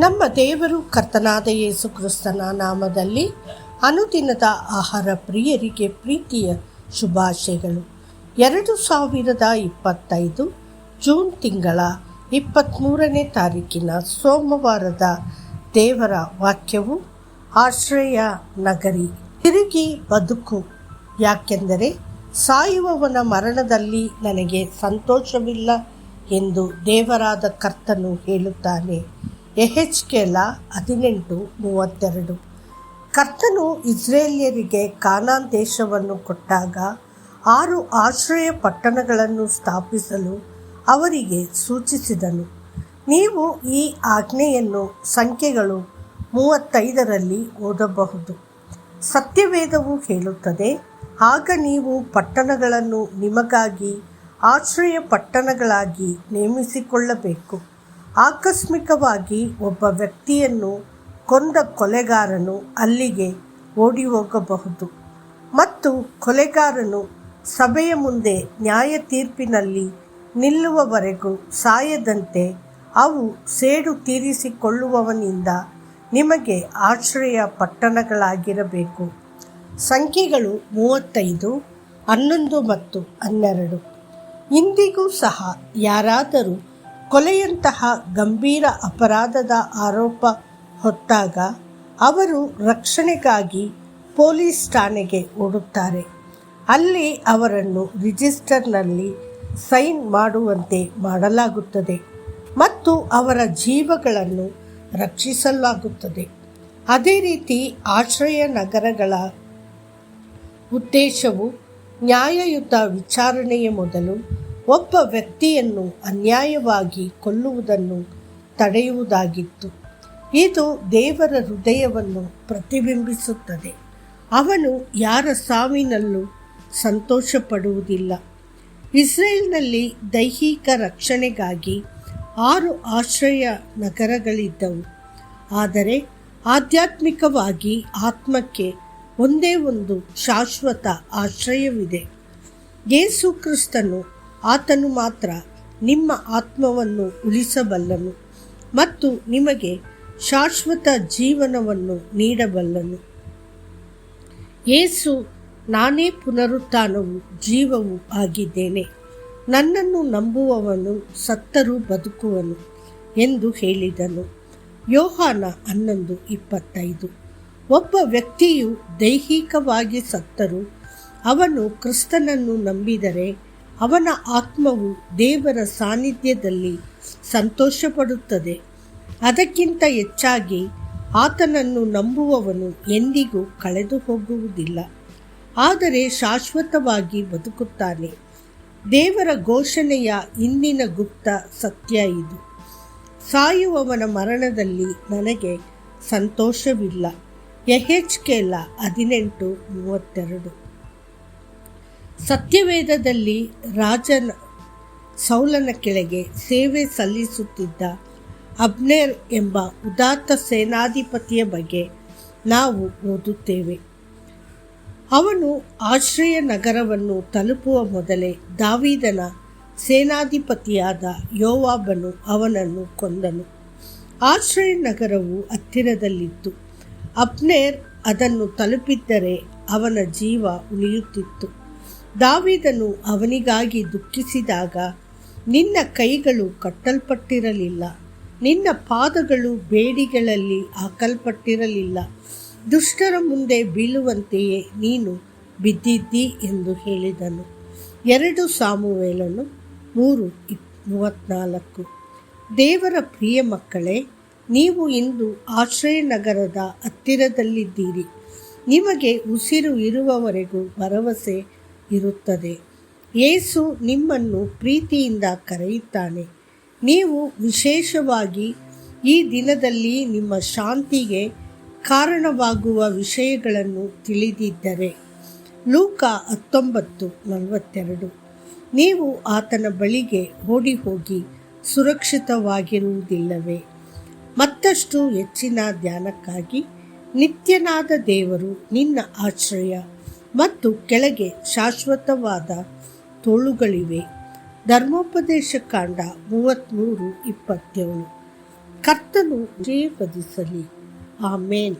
ನಮ್ಮ ದೇವರು ಕರ್ತನಾದ ಯೇಸು ಕ್ರಿಸ್ತನ ನಾಮದಲ್ಲಿ ಅನುದಿನದ ಆಹಾರ ಪ್ರಿಯರಿಗೆ ಪ್ರೀತಿಯ ಶುಭಾಶಯಗಳು. 2025 ಜೂನ್ ತಿಂಗಳ 23ನೇ ತಾರೀಕಿನ ಸೋಮವಾರದ ದೇವರ ವಾಕ್ಯವು ಆಶ್ರಯ ನಗರಿ, ತಿರುಗಿ ಬದುಕು, ಯಾಕೆಂದರೆ ಸಾಯುವವನ ಮರಣದಲ್ಲಿ ನನಗೆ ಸಂತೋಷವಿಲ್ಲ ಎಂದು ದೇವರಾದ ಕರ್ತನು ಹೇಳುತ್ತಾನೆ. ಯೆಹೆಜ್ಕೇಲ 18:32. ಕರ್ತನು ಇಸ್ರಾಯೇಲ್ಯರಿಗೆ ಕಾನಾನ್ ದೇಶವನ್ನು ಕೊಟ್ಟಾಗ 6 ಆಶ್ರಯ ಪಟ್ಟಣಗಳನ್ನು ಸ್ಥಾಪಿಸಲು ಅವರಿಗೆ ಸೂಚಿಸಿದನು. ನೀವು ಈ ಆಜ್ಞೆಯನ್ನು ಸಂಖ್ಯೆಗಳು 35ರಲ್ಲಿ ಓದಬಹುದು. ಸತ್ಯವೇದವು ಹೇಳುತ್ತದೆ, ಆಗ ನೀವು ಪಟ್ಟಣಗಳನ್ನು ನಿಮಗಾಗಿ ಆಶ್ರಯ ಪಟ್ಟಣಗಳಾಗಿ ನೇಮಿಸಿಕೊಳ್ಳಬೇಕು. ಆಕಸ್ಮಿಕವಾಗಿ ಒಬ್ಬ ವ್ಯಕ್ತಿಯನ್ನು ಕೊಂದ ಕೊಲೆಗಾರನು ಅಲ್ಲಿಗೆ ಓಡಿ ಹೋಗಬಹುದು ಮತ್ತು ಕೊಲೆಗಾರನು ಸಭೆಯ ಮುಂದೆ ನ್ಯಾಯ ತೀರ್ಪಿನಲ್ಲಿ ನಿಲ್ಲುವವರೆಗೂ ಸಾಯದಂತೆ ಅವು ಸೇಡು ತೀರಿಸಿಕೊಳ್ಳುವವನಿಂದ ನಿಮಗೆ ಆಶ್ರಯ ಪಟ್ಟಣಗಳಾಗಿರಬೇಕು. ಸಂಖ್ಯೆಗಳು 35, 11 ಮತ್ತು 12. ಇಂದಿಗೂ ಸಹ ಯಾರಾದರೂ ಕೊಲೆಯಂತಹ ಗಂಭೀರ ಅಪರಾಧದ ಆರೋಪ ಹೊತ್ತಾಗ ಅವರು ರಕ್ಷಣೆಗಾಗಿ ಪೊಲೀಸ್ ಠಾಣೆಗೆ ಓಡುತ್ತಾರೆ. ಅಲ್ಲಿ ಅವರನ್ನು ರಿಜಿಸ್ಟರ್ನಲ್ಲಿ ಸೈನ್ ಮಾಡುವಂತೆ ಮಾಡಲಾಗುತ್ತದೆ ಮತ್ತು ಅವರ ಜೀವಗಳನ್ನು ರಕ್ಷಿಸಲಾಗುತ್ತದೆ. ಅದೇ ರೀತಿ ಆಶ್ರಯ ನಗರಗಳ ಉದ್ದೇಶವು ನ್ಯಾಯಯುತ ವಿಚಾರಣೆಯ ಮೊದಲು ಒಬ್ಬ ವ್ಯಕ್ತಿಯನ್ನು ಅನ್ಯಾಯವಾಗಿ ಕೊಲ್ಲುವುದನ್ನು ತಡೆಯುವುದಾಗಿತ್ತು. ಇದು ದೇವರ ಹೃದಯವನ್ನು ಪ್ರತಿಬಿಂಬಿಸುತ್ತದೆ. ಅವನು ಯಾರ ಸಾವಿನಲ್ಲೂ ಸಂತೋಷಪಡುವುದಿಲ್ಲ. ಇಸ್ರೇಲ್ನಲ್ಲಿ ದೈಹಿಕ ರಕ್ಷಣೆಗಾಗಿ 6 ಆಶ್ರಯ ನಗರಗಳಿದ್ದವು, ಆದರೆ ಆಧ್ಯಾತ್ಮಿಕವಾಗಿ ಆತ್ಮಕ್ಕೆ ಒಂದೇ ಒಂದು ಶಾಶ್ವತ ಆಶ್ರಯವಿದೆ. ಯೇಸು ಕ್ರಿಸ್ತನು, ಆತನು ಮಾತ್ರ ನಿಮ್ಮ ಆತ್ಮವನ್ನು ಉಳಿಸಬಲ್ಲನು ಮತ್ತು ನಿಮಗೆ ಶಾಶ್ವತ ಜೀವನವನ್ನು ನೀಡಬಲ್ಲನು. ಯೇಸು, ನಾನೇ ಪುನರುತ್ಥಾನವೂ ಜೀವವೂ ಆಗಿದ್ದೇನೆ, ನನ್ನನ್ನು ನಂಬುವವನು ಸತ್ತರೂ ಬದುಕುವನು ಎಂದು ಹೇಳಿದನು. ಯೋಹಾನ 11:25. ಒಬ್ಬ ವ್ಯಕ್ತಿಯು ದೈಹಿಕವಾಗಿ ಸತ್ತರೂ ಅವನು ಕ್ರಿಸ್ತನನ್ನು ನಂಬಿದರೆ ಅವನ ಆತ್ಮವು ದೇವರ ಸಾನ್ನಿಧ್ಯದಲ್ಲಿ ಸಂತೋಷಪಡುತ್ತದೆ. ಅದಕ್ಕಿಂತ ಹೆಚ್ಚಾಗಿ ಆತನನ್ನು ನಂಬುವವನು ಎಂದಿಗೂ ಕಳೆದು ಹೋಗುವುದಿಲ್ಲ, ಆದರೆ ಶಾಶ್ವತವಾಗಿ ಬದುಕುತ್ತಾನೆ. ದೇವರ ಘೋಷಣೆಯ ಇಂದಿನ ಗುಪ್ತ ಸತ್ಯ ಇದು. ಸಾಯುವವನ ಮರಣದಲ್ಲಿ ನನಗೆ ಸಂತೋಷವಿಲ್ಲ. ಯೆಹೆಜ್ಕೇಲ 18:32. ಸತ್ಯವೇದದಲ್ಲಿ ರಾಜನ ಸೌಲನ ಕೆಳಗೆ ಸೇವೆ ಸಲ್ಲಿಸುತ್ತಿದ್ದ ಅಬ್ನೇರ್ ಎಂಬ ಉದಾತ್ತ ಸೇನಾಧಿಪತಿಯ ಬಗ್ಗೆ ನಾವು ಓದುತ್ತೇವೆ. ಅವನು ಆಶ್ರಯ ನಗರವನ್ನು ತಲುಪುವ ಮೊದಲೇ ದಾವೀದನ ಸೇನಾಧಿಪತಿಯಾದ ಯೋವಾಬನು ಅವನನ್ನು ಕೊಂದನು. ಆಶ್ರಯ ನಗರವು ಹತ್ತಿರದಲ್ಲಿತ್ತು. ಅಬ್ನೇರ್ ಅದನ್ನು ತಲುಪಿದ್ದರೆ ಅವನ ಜೀವ ಉಳಿಯುತ್ತಿತ್ತು. ದಾವೀದನು ಅವನಿಗಾಗಿ ದುಃಖಿಸಿದಾಗ, ನಿನ್ನ ಕೈಗಳು ಕಟ್ಟಲ್ಪಟ್ಟಿರಲಿಲ್ಲ, ನಿನ್ನ ಪಾದಗಳು ಬೇಡಿಗಳಲ್ಲಿ ಹಾಕಲ್ಪಟ್ಟಿರಲಿಲ್ಲ, ದುಷ್ಟರ ಮುಂದೆ ಬೀಳುವಂತೆಯೇ ನೀನು ಬಿದ್ದಿದ್ದಿ ಎಂದು ಹೇಳಿದನು. 2 ಸಾಮುವೇಲನು 3:34. ದೇವರ ಪ್ರಿಯ ಮಕ್ಕಳೇ, ನೀವು ಇಂದು ಆಶ್ರಯ ನಗರದ ಹತ್ತಿರದಲ್ಲಿದ್ದೀರಿ. ನಿಮಗೆ ಉಸಿರು ಇರುವವರೆಗೂ ಭರವಸೆ ಇರುತ್ತದೆ. ಯೇಸು ನಿಮ್ಮನ್ನು ಪ್ರೀತಿಯಿಂದ ಕರೆಯುತ್ತಾನೆ. ನೀವು ವಿಶೇಷವಾಗಿ ಈ ದಿನದಲ್ಲಿ ನಿಮ್ಮ ಶಾಂತಿಗೆ ಕಾರಣವಾಗುವ ವಿಷಯಗಳನ್ನು ತಿಳಿದಿದ್ದರೆ. ಲೂಕ 19:42. ನೀವು ಆತನ ಬಳಿಗೆ ಓಡಿ ಹೋಗಿ ಸುರಕ್ಷಿತವಾಗಿರುವುದಿಲ್ಲವೇ? ಮತ್ತಷ್ಟು ಹೆಚ್ಚಿನ ಧ್ಯಾನಕ್ಕಾಗಿ ನಿತ್ಯನಾದ ದೇವರು ನಿನ್ನ ಆಶ್ರಯ ಮತ್ತು ಕೆಳಗೆ ಶಾಶ್ವತವಾದ ತೋಳುಗಳಿವೆ. ಧರ್ಮೋಪದೇಶ ಕಾಂಡ 33:27. ಕರ್ತನು ಆಶೀರ್ವದಿಸಲಿ. ಆಮೇನ್.